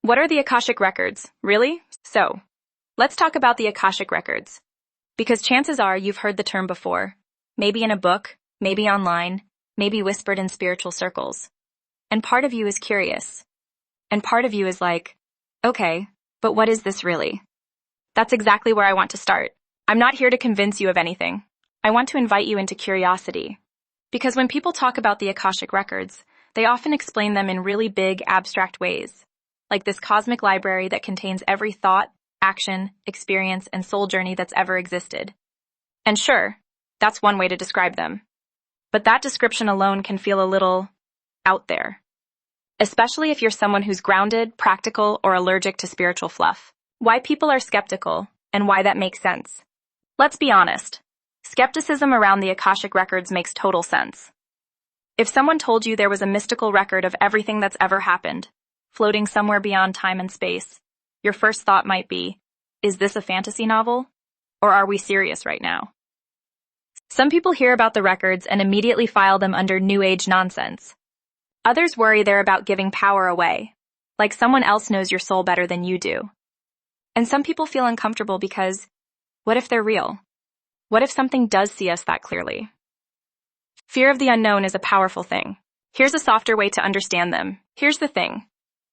What are the Akashic Records? Really? So, let's talk about the Akashic Records. Because chances are you've heard the term before. Maybe in a book, maybe online, maybe whispered in spiritual circles. And part of you is curious. And part of you is like, okay, but what is this really? That's exactly where I want to start. I'm not here to convince you of anything. I want to invite you into curiosity. Because when people talk about the Akashic Records, they often explain them in really big, abstract ways. Like this cosmic library that contains every thought, action, experience, and soul journey that's ever existed. And sure, that's one way to describe them. But that description alone can feel a little out there. Especially if you're someone who's grounded, practical, or allergic to spiritual fluff. Why people are skeptical, and why that makes sense. Let's be honest. Skepticism around the Akashic Records makes total sense. If someone told you there was a mystical record of everything that's ever happened, floating somewhere beyond time and space, your first thought might be, is this a fantasy novel? Or are we serious right now? Some people hear about the records and immediately file them under New Age nonsense. Others worry they're about giving power away, like someone else knows your soul better than you do. And some people feel uncomfortable because, what if they're real? What if something does see us that clearly? Fear of the unknown is a powerful thing. Here's a softer way to understand them. Here's the thing.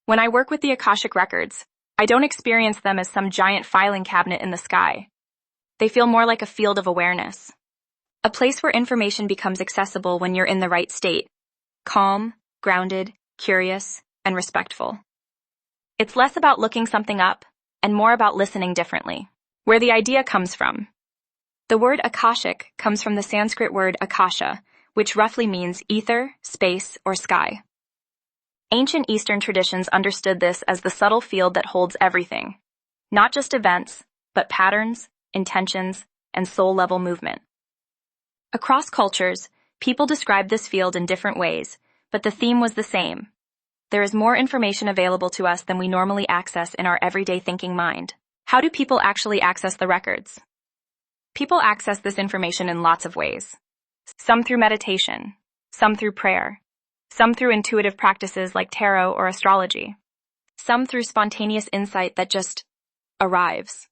When I work with the Akashic Records, I don't experience them as some giant filing cabinet in the sky. They feel more like a field of awareness. A place where information becomes accessible when you're in the right state. Calm, grounded, curious, and respectful. It's less about looking something up, and more about listening differently. Where the idea comes from. The word Akashic comes from the Sanskrit word Akasha, which roughly means ether, space, or sky. Ancient Eastern traditions understood this as the subtle field that holds everything. Not just events, but patterns, intentions, and soul-level movement. Across cultures, people describe this field in different ways, but the theme was the same. There is more information available to us than we normally access in our everyday thinking mind. How do people actually access the records? People access this information in lots of ways. Some through meditation, some through prayer, some through intuitive practices like tarot or astrology, some through spontaneous insight that just arrives.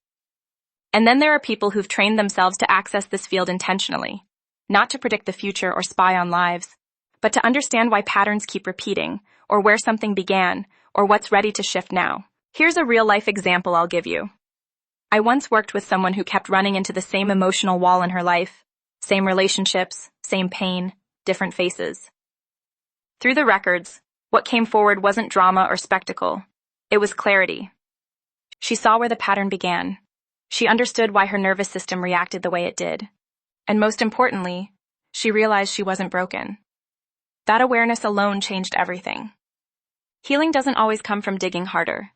And then there are people who've trained themselves to access this field intentionally, not to predict the future or spy on lives, but to understand why patterns keep repeating, or where something began, or what's ready to shift now. Here's a real-life example I'll give you. I once worked with someone who kept running into the same emotional wall in her life, same relationships, same pain, different faces. Through the records, what came forward wasn't drama or spectacle. It was clarity. She saw where the pattern began. She understood why her nervous system reacted the way it did. And most importantly, she realized she wasn't broken. That awareness alone changed everything. Healing doesn't always come from digging harder.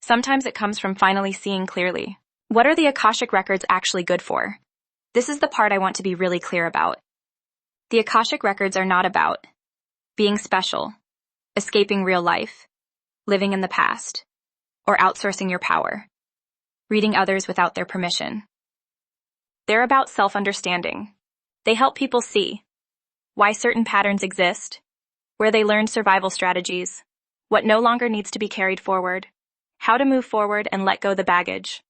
Sometimes it comes from finally seeing clearly. What are the Akashic Records actually good for? This is the part I want to be really clear about. The Akashic Records are not about being special, escaping real life, living in the past, or outsourcing your power, reading others without their permission. They're about self-understanding. They help people see why certain patterns exist, where they learn survival strategies, what no longer needs to be carried forward, how to move forward and let go the baggage.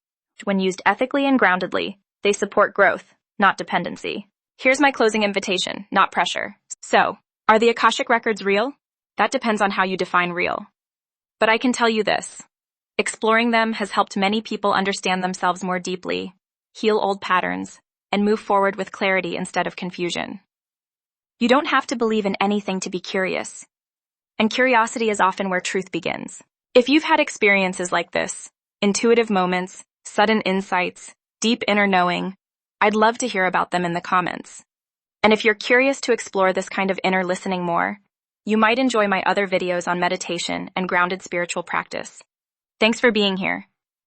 When used ethically and groundedly, they support growth, not dependency. Here's my closing invitation, not pressure. So, are the Akashic Records real? That depends on how you define real. But I can tell you this. Exploring them has helped many people understand themselves more deeply, heal old patterns, and move forward with clarity instead of confusion. You don't have to believe in anything to be curious. And curiosity is often where truth begins. If you've had experiences like this, intuitive moments, sudden insights, deep inner knowing, I'd love to hear about them in the comments. And if you're curious to explore this kind of inner listening more, you might enjoy my other videos on meditation and grounded spiritual practice. Thanks for being here.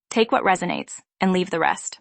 Take what resonates and leave the rest.